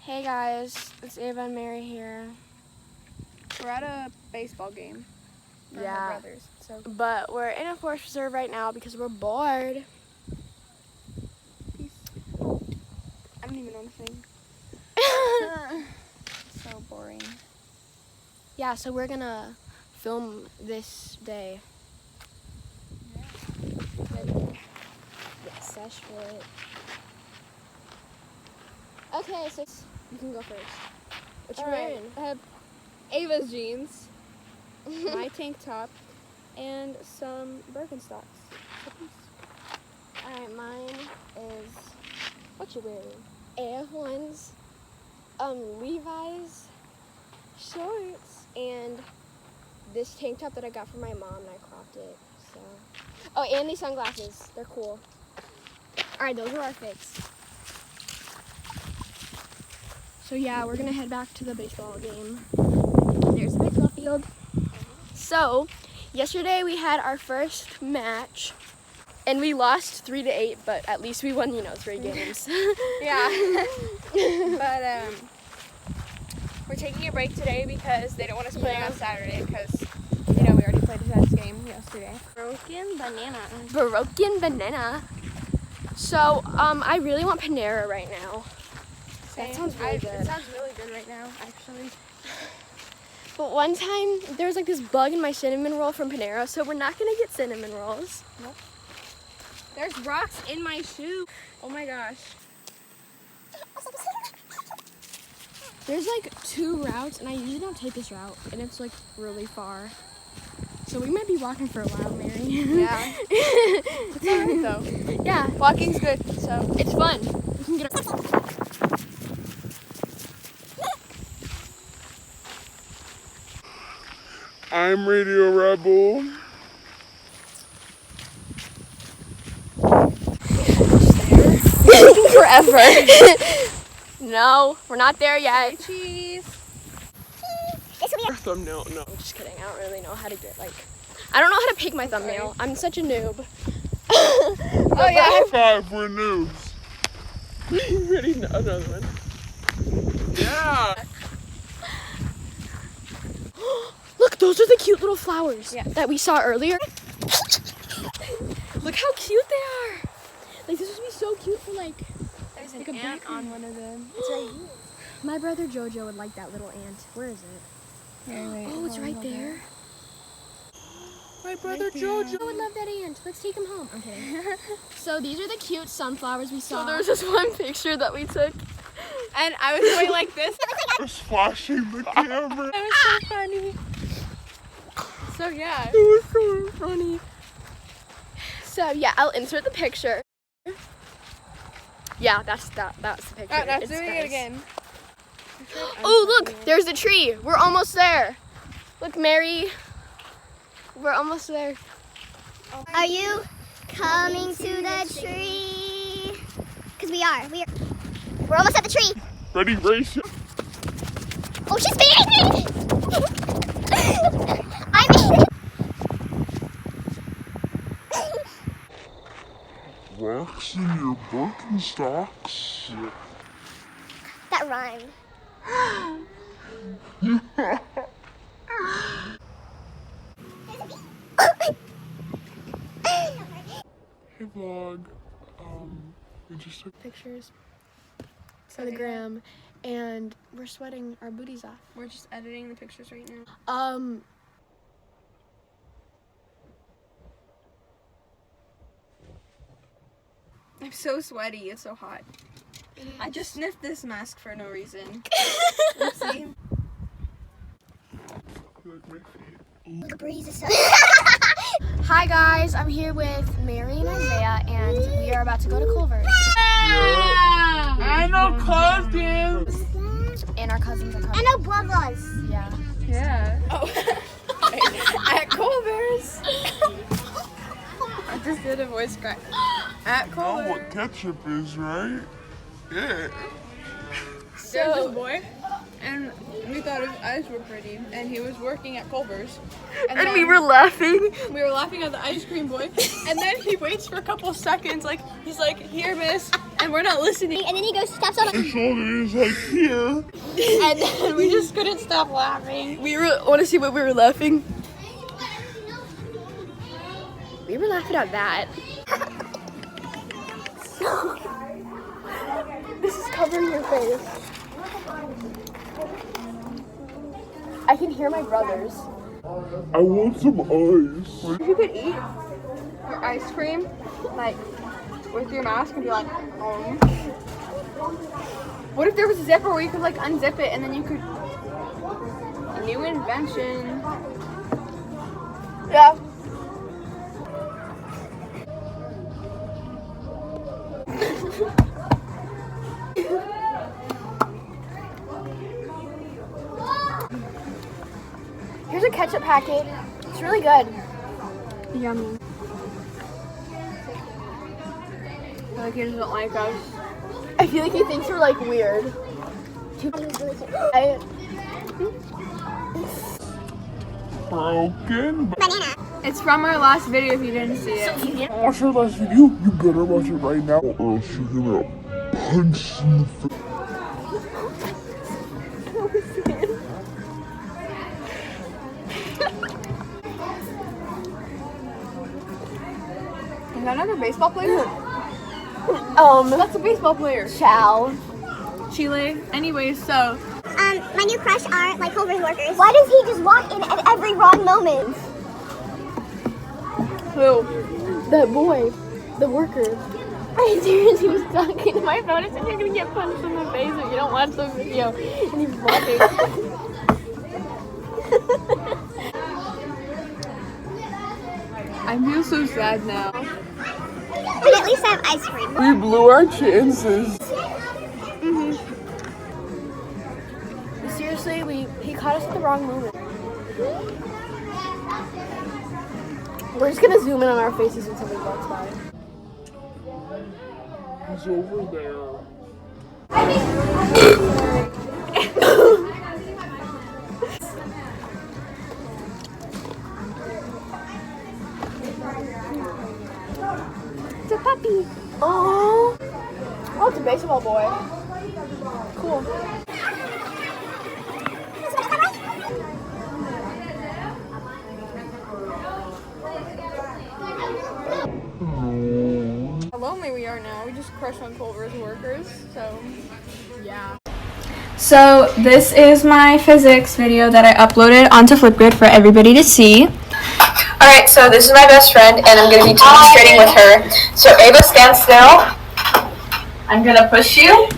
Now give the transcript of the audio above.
Hey guys, it's Ava and Mary here. We're at a baseball game. For Yeah. my brothers. So But we're in a forest reserve right now because we're bored. peace. I don't even know the thing. So boring. Yeah, so we're gonna film this day. Get sesh for it. Okay, so you can go first. What you wearing? I have Ava's jeans, my tank top, and some Birkenstocks. So peace. Alright, mine is, what you wearing? Air Ones, Levi's shorts, and this tank top that I got from my mom and I cropped it, so. Oh, and these sunglasses, they're cool. Alright, those are our fits. So yeah, we're gonna head back to the baseball game. There's the baseball field. So, yesterday we had our first match. And we lost 3-8, but at least we won, 3 games. Yeah. But we're taking a break today because they don't want us playing on Saturday because, we already played a test game yesterday. Broken banana. So, I really want Panera right now. That sounds really good. It sounds really good right now, actually. But one time, there was like this bug in my cinnamon roll from Panera, so we're not gonna get cinnamon rolls. Nope. There's rocks in my shoe. Oh my gosh. There's like 2 routes, and I usually don't take this route, and it's like really far. So we might be walking for a while, Mary. Yeah. It's alright though. Yeah, Walking's good, so. it's fun. We can get I'm Radio Rebel. forever. No, we're not there yet. Cheese. Thumbnail, no. I'm just kidding. I don't really know how to I don't know how to pick my thumbnail. I'm such a noob. Oh yeah. High five, we're noobs. Ready? Another one. Yeah. Look, those are the cute little flowers Yeah. that we saw earlier. Look how cute they are. Like, this would be so cute for like There's like an a ant background. on one of them. It's right here. My brother Jojo would like that little ant. Where is it? Oh, it's right there. My brother I Jojo. would love that ant. Let's take him home. I'm kidding. So these are the cute sunflowers we saw. So there was this one picture that we took, and I was going like this. I was flashing the camera. It was so funny. So yeah. It was so funny. So yeah, I'll insert the picture. Yeah, that's the picture. Oh, now It's doing nice. it again. Oh, look, there's the tree. We're almost there. Look, Mary. We're almost there. Are you coming to the tree? Because we are. We're almost at the tree. Ready, race. Oh, she's beating me! I made it! Rocks in your Birkenstocks. That rhymed. Hey vlog. We just took Pictures for the gram, and we're sweating our booties off. We're just editing the pictures right now. I'm so sweaty. It's so hot. I just sniffed this mask for no reason. Oopsie. like my feet. Look, a breeze is so. Hi guys, I'm here with Mary and Isaiah, and we are about to go to Culver's. I know cousins. And our cousins are And coming. no brothers. Yeah. Yeah. Oh. At Culver's. I just did a voice crack. At Know Culver's. what ketchup is, right? Yeah. There's this boy, and we thought his eyes were pretty, and he was working at Culver's. And And we then were laughing. we were laughing at the ice cream boy, and then he waits for a couple seconds, like, he's like, here, miss, and we're not listening. And then he goes, steps on My shoulder is like here. And then we just couldn't stop laughing. We want to see what we were laughing. We were laughing at that. This is covering your face. I can hear my brothers. I want some ice. If you could eat your ice cream, like, with your mask and be like, What if there was a zipper where you could, like, unzip it and then you could... A new invention. Yeah. Here's a ketchup packet. It's really good. Yummy. Like, he doesn't like us. I feel like he thinks we're like weird. Broken. banana. It's from our last video if you didn't see it. Watch our last video. You better watch it right now, or else you're gonna punch in the face. Is that another baseball player? That's a baseball player. Chow. Chile. Anyways, so My new crush are like Culver's workers. Why does he just walk in at every wrong moment? who? That boy, the worker. I seriously was talking to my phone and said you're gonna get punched in the face if you don't watch the video. And he was walking. I feel so sad now. But at least I have ice cream. We blew our chances. Seriously, he caught us at the wrong moment. We're just gonna zoom in on our faces when somebody walks by. He's over there. It's a puppy. Oh, it's a baseball boy. Cool. How lonely we are now. We just crushed on Culver's workers, so yeah. So this is my physics video that I uploaded onto Flipgrid for everybody to see. Alright, so this is my best friend and I'm going to be demonstrating with her. So Ava, stand still. I'm going to push you.